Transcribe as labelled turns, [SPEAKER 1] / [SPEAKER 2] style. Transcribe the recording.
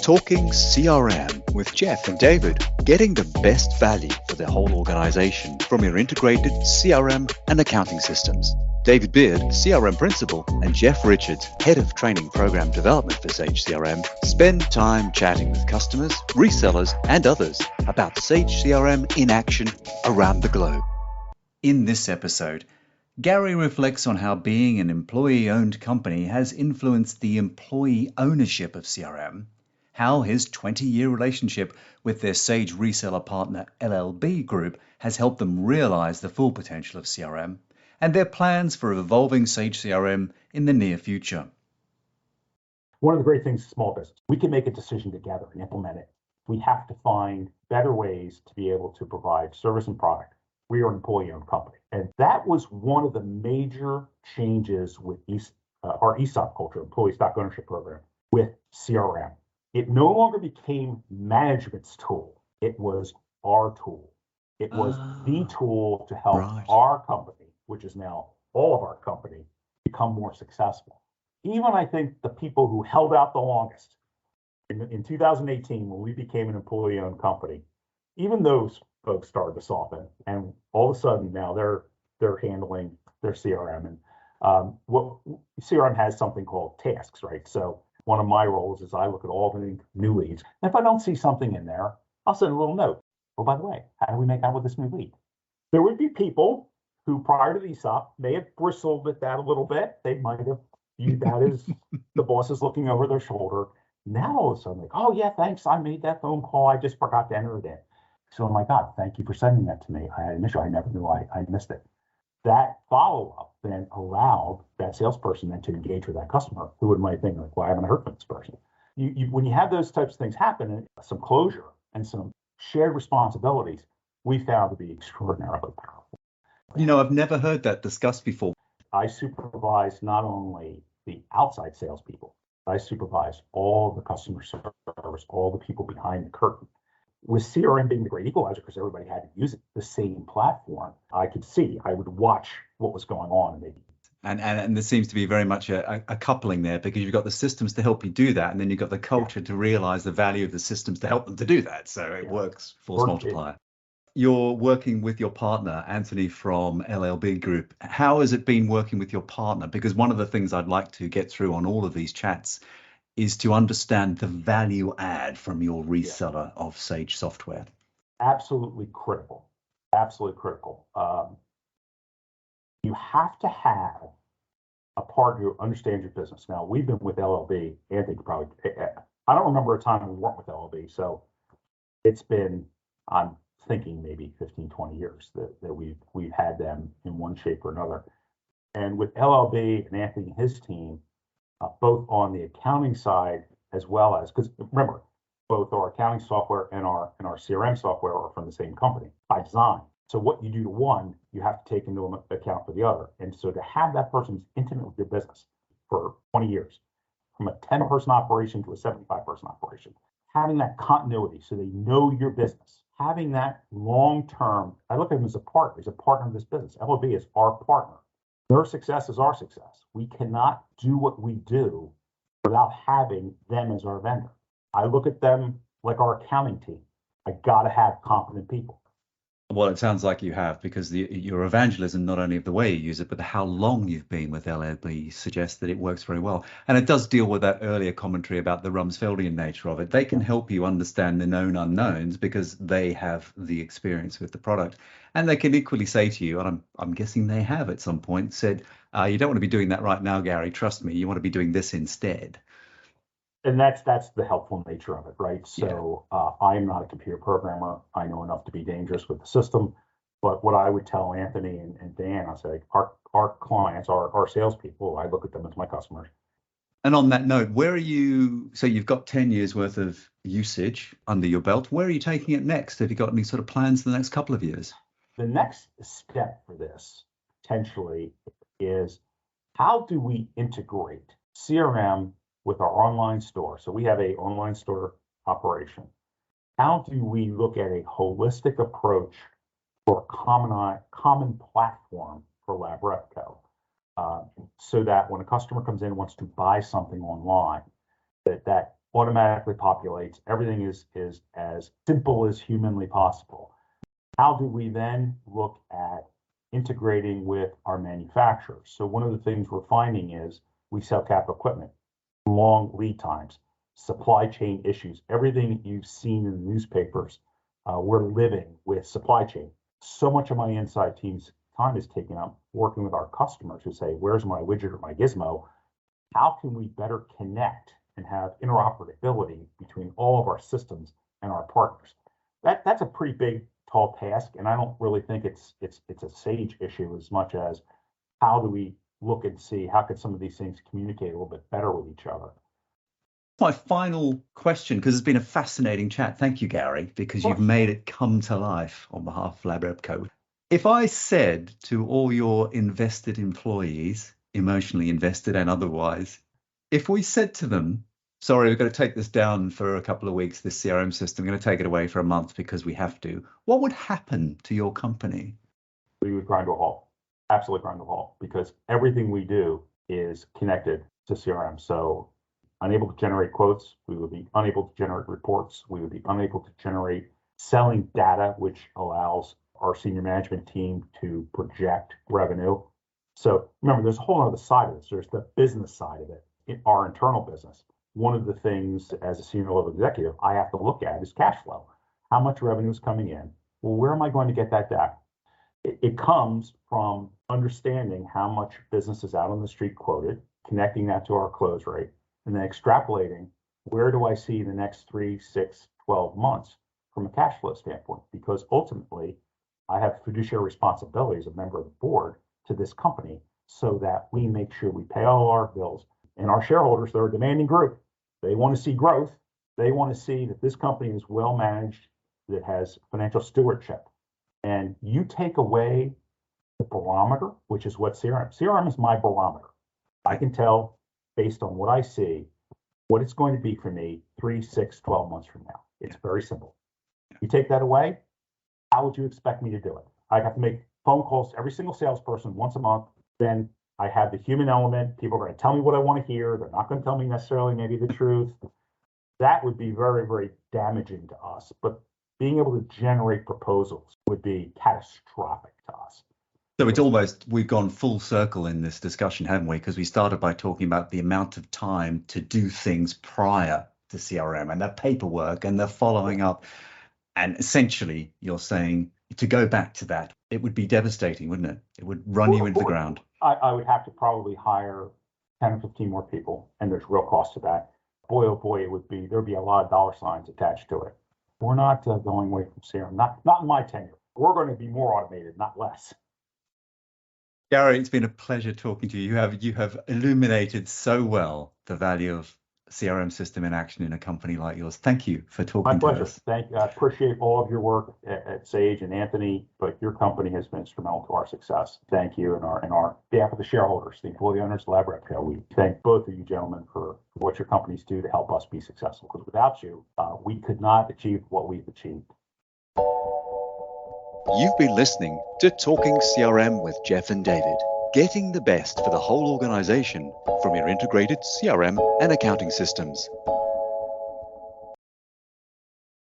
[SPEAKER 1] Talking CRM with Jeff and David, getting the best value for the whole organization from your integrated CRM and accounting systems. David Beard, CRM Principal, and Jeff Richards, Head of Training Program Development for Sage CRM, spend time chatting with customers, resellers, and others about Sage CRM in action around the globe. In this episode, Gary reflects on how being an employee-owned company has influenced the employee ownership of CRM, how his 20-year relationship with their Sage reseller partner LLBGroup has helped them realize the full potential of CRM, and their plans for evolving Sage CRM in the near future.
[SPEAKER 2] One of the great things is small business. We can make a decision together and implement it. We have to find better ways to be able to provide service and product. We are an employee-owned company. And that was one of the major changes with our ESOP culture, Employee Stock Ownership Program, with CRM. It no longer became management's tool. It was our tool. It was the tool to help our company, which is now all of our company, become more successful. Even I think the people who held out the longest in 2018, when we became an employee-owned company, even those folks started to soften, and all of a sudden now they're handling their CRM. And what CRM has something called tasks, right? So one of my roles is I look at all the new leads, and if I don't see something in there, I'll send a little note. Oh, by the way, how do we make out with this new lead? There would be people who, prior to the ESOP, may have bristled at that a little bit. They might have viewed that as the boss is looking over their shoulder. Now all of a sudden, like, oh yeah, thanks, I made that phone call. I just forgot to enter it in. So, oh my God, thank you for sending that to me. I never knew I missed it. That follow-up then allowed that salesperson then to engage with that customer who might think, like, well, I haven't heard from this person. When you have those types of things happen, and some closure and some shared responsibilities, we found to be extraordinarily powerful.
[SPEAKER 1] You know, I've never heard that discussed before.
[SPEAKER 2] I supervise not only the outside salespeople, I supervise all the customer service, all the people behind the curtain. With CRM being the great equalizer, because everybody had to use it, the same platform, I would watch what was going on.
[SPEAKER 1] And there seems to be very much a coupling there, because you've got the systems to help you do that, and then you've got the culture to realize the value of the systems to help them to do that. So it works, force multiplier. You're working with your partner, Anthony from LLBGroup. How has it been working with your partner? Because one of the things I'd like to get through on all of these chats is to understand the value add from your reseller of Sage software.
[SPEAKER 2] Absolutely critical. Absolutely critical. You have to have a partner who understands your business. Now, we've been with LLB, Anthony probably, I don't remember a time we weren't with LLB. So it's been, I'm thinking maybe 15, 20 years that we've had them in one shape or another. And with LLB and Anthony and his team, both on the accounting side as well as, because remember, both our accounting software and our CRM software are from the same company by design. So what you do to one, you have to take into account for the other. And so to have that person who's intimate with your business for 20 years, from a 10-person operation to a 75-person operation, having that continuity so they know your business, having that long-term, I look at him as a partner. He's a partner of this business. LLB is our partner. Their success is our success. We cannot do what we do without having them as our vendor. I look at them like our accounting team. I got to have competent people.
[SPEAKER 1] Well, it sounds like you have, because your evangelism, not only of the way you use it, but how long you've been with LLB, suggests that it works very well. And it does deal with that earlier commentary about the Rumsfeldian nature of it. They can help you understand the known unknowns because they have the experience with the product. And they can equally say to you, and I'm guessing they have at some point, said, you don't want to be doing that right now, Gary, trust me, you want to be doing this instead.
[SPEAKER 2] And that's the helpful nature of it, right? So I'm not a computer programmer. I know enough to be dangerous with the system. But what I would tell Anthony and Dan, I say, our clients, our salespeople, I look at them as my customers.
[SPEAKER 1] And on that note, where are you? So you've got 10 years worth of usage under your belt. Where are you taking it next? Have you got any sort of plans for the next couple of years?
[SPEAKER 2] The next step for this potentially is, how do we integrate CRM with our online store? So we have an online store operation. How do we look at a holistic approach for a common platform for LabRepCo, so that when a customer comes in and wants to buy something online, that automatically populates. Everything is as simple as humanly possible. How do we then look at integrating with our manufacturers? So one of the things we're finding is we sell capital equipment, long lead times, supply chain issues, everything that you've seen in the newspapers. We're living with supply chain. So much of my inside team's time is taken up working with our customers who say, where's my widget or my gizmo? How can we better connect and have interoperability between all of our systems and our partners? That's a pretty big, tall task, and I don't really think it's a Sage issue as much as how do we look and see how can some of these things communicate a little bit better with each other.
[SPEAKER 1] My final question, because it's been a fascinating chat. Thank you, Gary, because you've made it come to life on behalf of LabRepCo. If I said to all your invested employees, emotionally invested and otherwise, if we said to them, sorry, we're going to take this down for a couple of weeks, this CRM system, we're going to take it away for a month because we have to, what would happen to your company?
[SPEAKER 2] We would grind to a halt, absolutely grind to a halt, because everything we do is connected to CRM. So unable to generate quotes, we would be unable to generate reports, we would be unable to generate selling data, which allows our senior management team to project revenue. So remember, there's a whole other side of this. There's the business side of it, in our internal business. One of the things as a senior level executive I have to look at is cash flow. How much revenue is coming in? Well, where am I going to get that data? It comes from understanding how much business is out on the street quoted, connecting that to our close rate, and then extrapolating where do I see the next 3, 6, 12 months from a cash flow standpoint? Because ultimately, I have fiduciary responsibility as a member of the board to this company so that we make sure we pay all our bills. And our shareholders, they're a demanding group. They want to see growth. They want to see that this company is well managed, that has financial stewardship. And you take away the barometer, which is what CRM is my barometer. I can tell based on what I see, what it's going to be for me 3, 6, 12 months from now. It's very simple. You take that away, how would you expect me to do it? I'd have to make phone calls to every single salesperson once a month. Then I have the human element. People are going to tell me what I want to hear. They're not going to tell me necessarily maybe the truth. That would be very, very damaging to us. But being able to generate proposals would be catastrophic to us.
[SPEAKER 1] So it's almost, we've gone full circle in this discussion, haven't we? Because we started by talking about the amount of time to do things prior to CRM and the paperwork and the following up. And essentially, you're saying to go back to that, it would be devastating, wouldn't it? It would run you into the ground.
[SPEAKER 2] I would have to probably hire 10 or 15 more people, and there's real cost to that. Boy, oh boy, there'd be a lot of dollar signs attached to it. We're not going away from CRM, not in my tenure. We're going to be more automated, not less.
[SPEAKER 1] Gary, it's been a pleasure talking to you. You have illuminated so well the value of CRM system in action in a company like yours. Thank you for talking to us.
[SPEAKER 2] My pleasure. I appreciate all of your work at Sage and Anthony, but your company has been instrumental to our success. Thank you. And our behalf of the shareholders, the employee owners, LabRepCo, we thank both of you gentlemen for what your companies do to help us be successful. Because without you, we could not achieve what we've achieved.
[SPEAKER 1] You've been listening to Talking CRM with Jeff and David, getting the best for the whole organization from your integrated CRM and accounting systems.